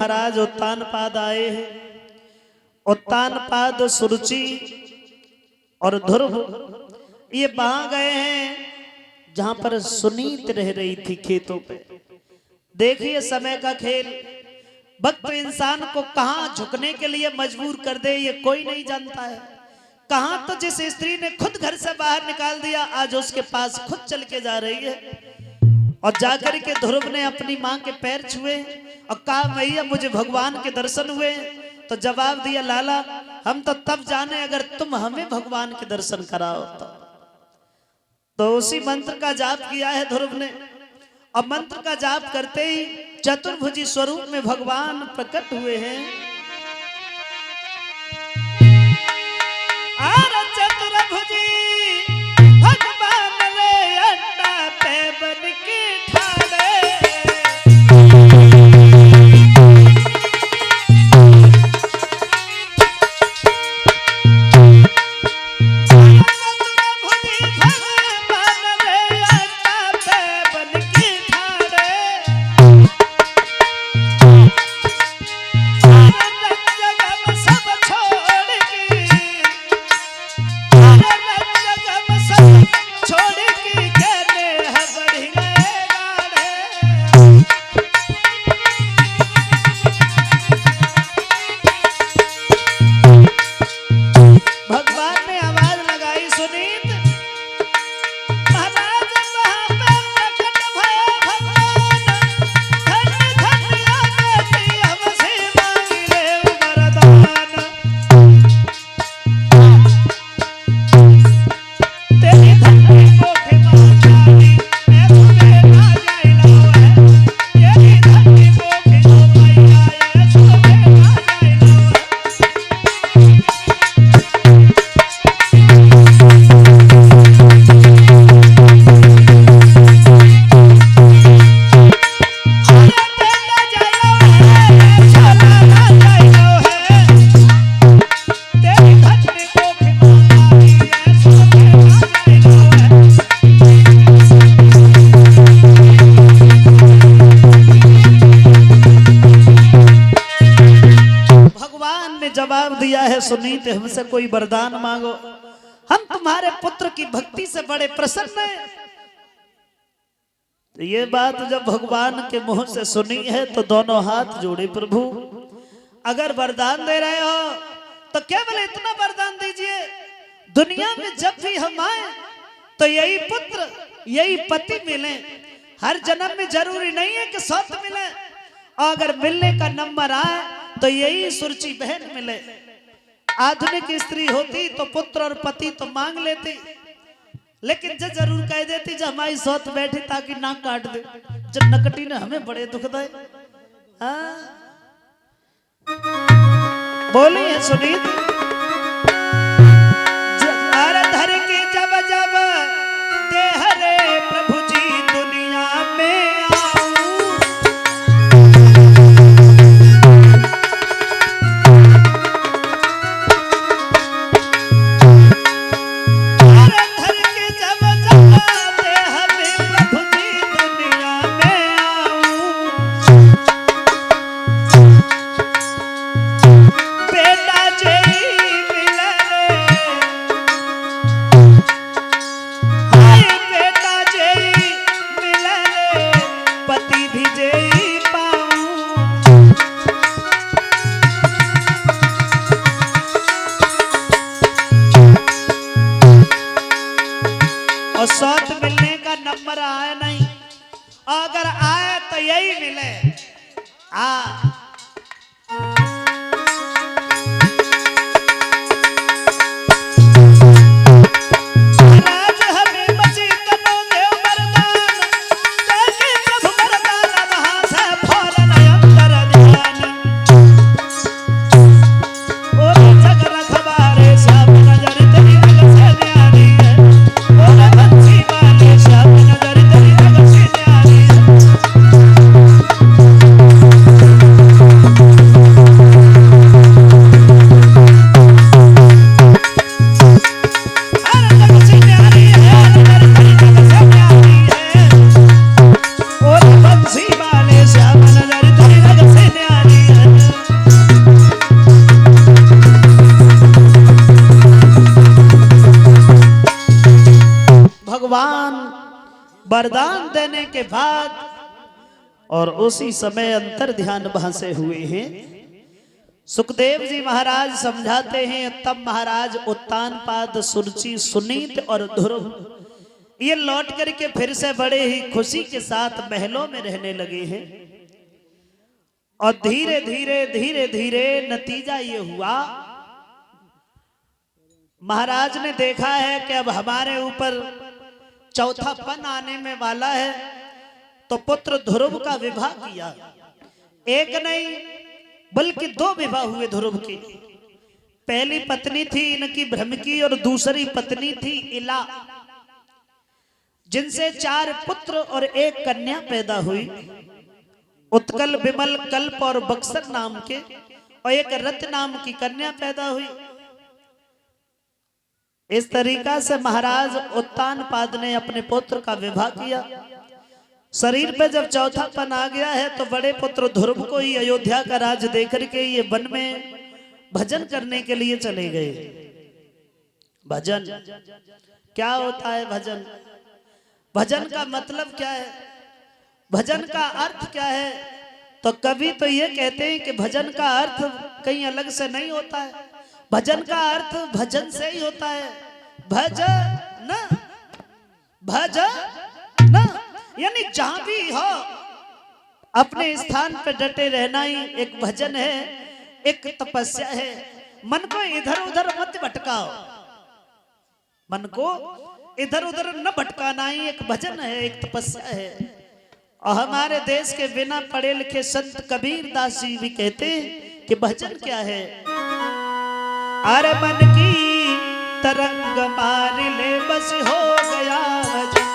महाराज उत्तानपाद आए हैं। उत्तानपाद, सुरुचि और ध्रुव ये वहां गए हैं जहां पर सुनीत रह रही थी खेतों पे। देखिए समय का खेल, वक्त इंसान को कहां झुकने के लिए मजबूर कर दे ये कोई नहीं जानता है। कहां तो जिस स्त्री ने खुद घर से बाहर निकाल दिया आज उसके पास खुद चल के जा रही है। और जाकर के ध्रुव ने अपनी मां के पैर छुए और कहा मैया मुझे भगवान के दर्शन हुए। तो जवाब दिया लाला हम तो तब जाने अगर तुम हमें भगवान के दर्शन कराओ तो उसी मंत्र का जाप किया है ध्रुव ने। और मंत्र का जाप करते ही चतुर्भुजी स्वरूप में भगवान प्रकट हुए हैं। चतुर्भुजी भगवान रे अंडा पे बन के सुनीत हमसे कोई वरदान मांगो, हम तुम्हारे पुत्र की भक्ति से बड़े प्रसन्न हैं। तो ये बात जब भगवान के मुंह से सुनी है तो दोनों हाथ जोड़े प्रभु अगर वरदान दे रहे हो तो केवल इतना वरदान दीजिए दुनिया में जब भी हम आए तो यही पुत्र यही पति मिले। हर जन्म में जरूरी नहीं है कि सौत मिले और अगर मिलने का नंबर आए तो यही सुरुचि बहन मिले। आधुनिक स्त्री होती तो पुत्र और पति तो मांग लेती, लेकिन जो जरूर कह देती जो हमारी सौत बैठी ताकि नाक काट दे। जब नकटी ने हमें बड़े दुख दे। बोली है सुनीत धर के जब जब देह रे प्रभु जी दुनिया में सौत मिलने का नंबर आया नहीं, अगर आए तो यही मिले। वरदान देने के बाद और उसी समय अंतर ध्यान वहां से हुए हैं। सुखदेव जी महाराज समझाते हैं, तब महाराज उत्तानपाद, सुरुचि, सुनीत और ध्रुव ये लौट करके फिर से बड़े ही खुशी के साथ महलों में रहने लगे हैं। और धीरे धीरे धीरे धीरे नतीजा ये हुआ, महाराज ने देखा है कि अब हमारे ऊपर चौथापन आने में वाला है, तो पुत्र ध्रुव का विवाह किया। एक नहीं बल्कि 2 विवाह हुए ध्रुव के। पहली पत्नी थी इनकी भ्रमकी और दूसरी पत्नी थी इला, जिनसे 4 पुत्र और 1 कन्या पैदा हुई। उत्कल, विमल, कल्प और बक्सर नाम के, और 1 रत नाम की कन्या पैदा हुई। इस तरीका से महाराज उत्तानपाद ने अपने पुत्र का विवाह किया। शरीर पे जब चौथापन आ गया है तो बड़े पुत्र ध्रुव को ही अयोध्या का राज देकर के ये वन में भजन करने के लिए चले गए। भजन क्या होता है? भजन, भजन का मतलब क्या है? भजन का अर्थ क्या है? तो कभी तो ये कहते हैं कि भजन का अर्थ कहीं अलग से नहीं होता है। भजन का अर्थ भजन से ही होता है। भजन भजन, यानी जहां भी हो अपने स्थान पर डटे रहना ही एक भजन है, एक तपस्या है। मन को इधर उधर मत भटकाओ, मन को इधर उधर न भटकाना ही एक भजन है, एक तपस्या है। और हमारे देश के बिना पढ़े लिखे संत कबीर दास जी भी कहते हैं कि भजन क्या है? अरे मन की तरंग मार ले बस हो गया भजन।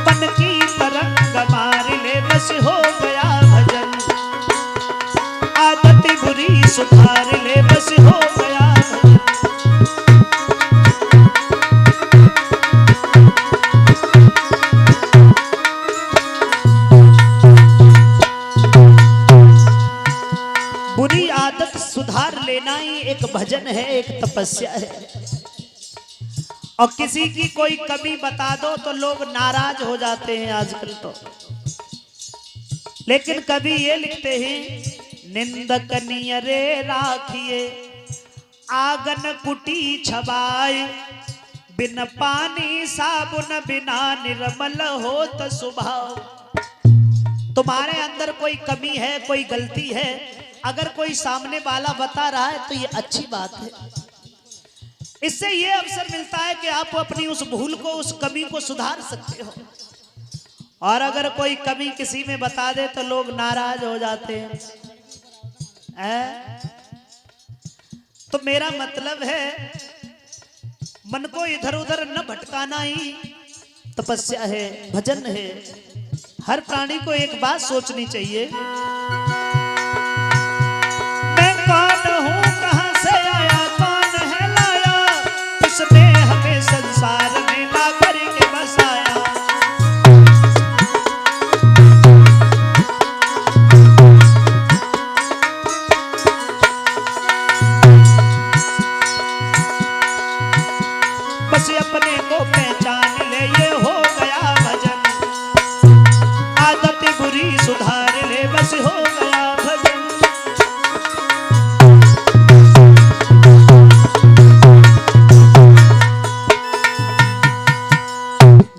मन की तरंग मार ले बस हो गया भजन। आदत बुरी सुधार ले बस हो गया भजन। बुरी आदत सुधार लेना ही एक भजन है, एक तपस्या है। और किसी की कोई कमी बता दो तो लोग नाराज हो जाते हैं आजकल तो। लेकिन कभी ये लिखते हैं, निंदक नियरे राखिए आगन कुटी छबाए। बिन पानी साबुन बिना निर्मल होत स्वभाव। तुम्हारे अंदर कोई कमी है, कोई गलती है, अगर कोई सामने वाला बता रहा है तो ये अच्छी बात है। इससे ये अवसर मिलता है कि आप अपनी उस भूल को, उस कमी को सुधार सकते हो। और अगर कोई कमी किसी में बता दे तो लोग नाराज हो जाते हैं। तो मेरा मतलब है, मन को इधर उधर न भटकाना ही तपस्या है, भजन है। हर प्राणी को एक बात सोचनी चाहिए, मैं कौन हूं, कहां से आया, कौन है लाया, किसने हमें संसार में ला करके बसाया। बस अपने को पहचान ले, ये हो गया भजन। आदत बुरी सुधार ले, बस हो गया भजन।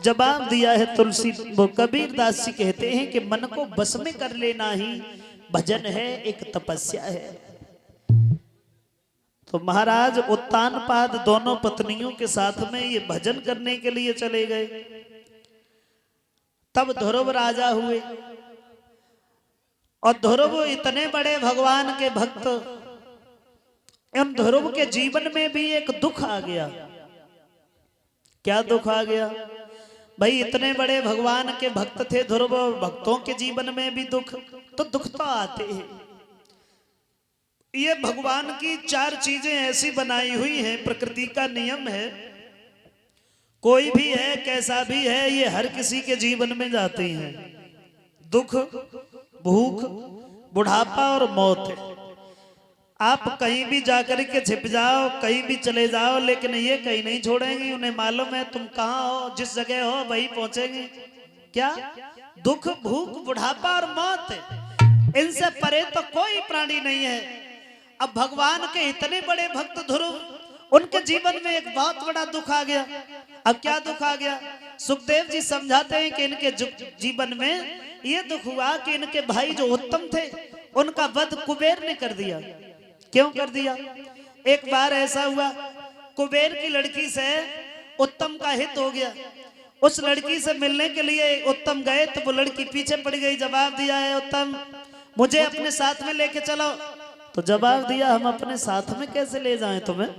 जवाब दिया है तुलसी, वो कबीर दास जी कहते हैं कि मन को बस में कर लेना ही भजन है, एक तपस्या है। तो महाराज उत्तानपाद दोनों पत्नियों के साथ में ये भजन करने के लिए चले गए। तब ध्रुव राजा हुए। और ध्रुव इतने बड़े भगवान के भक्त, एवं ध्रुव के जीवन में भी एक दुख आ गया। क्या दुख आ गया भाई? इतने बड़े भगवान के भक्त थे ध्रुव, भक्तों के जीवन में भी दुख, तो दुख तो आते हैं। ये भगवान की 4 चीजें ऐसी बनाई हुई हैं, प्रकृति का नियम है। कोई भी है, कैसा भी है, ये हर किसी के जीवन में जाते हैं। दुख, भूख, बुढ़ापा और मौत है। आप कहीं भी जाकर के छिप जाओ, कहीं भी चले जाओ, लेकिन ये कहीं नहीं छोड़ेंगी। उन्हें मालूम है तुम कहाँ हो, जिस जगह हो वहीं पहुंचेंगे। क्या दुख, भूख, बुढ़ापा और मौत, इनसे परे तो कोई प्राणी नहीं है। अब भगवान के इतने बड़े भक्त ध्रुव, उनके जीवन में एक बहुत बड़ा दुख आ गया। अब क्या दुख आ गया? सुखदेव जी समझाते हैं कि इनके जीवन में ये दुख हुआ कि इनके भाई जो उत्तम थे, उनका वध कुबेर ने कर दिया। क्यों कर दिया? एक बार ऐसा हुआ, कुबेर की लड़की से उत्तम का हित हो गया। उस लड़की से मिलने के लिए उत्तम गए तो वो लड़की पीछे पड़ गई। जवाब दिया है, उत्तम मुझे अपने साथ में लेके चलो। तो जवाब दिया, हम अपने साथ में कैसे ले जाएं तुम्हें?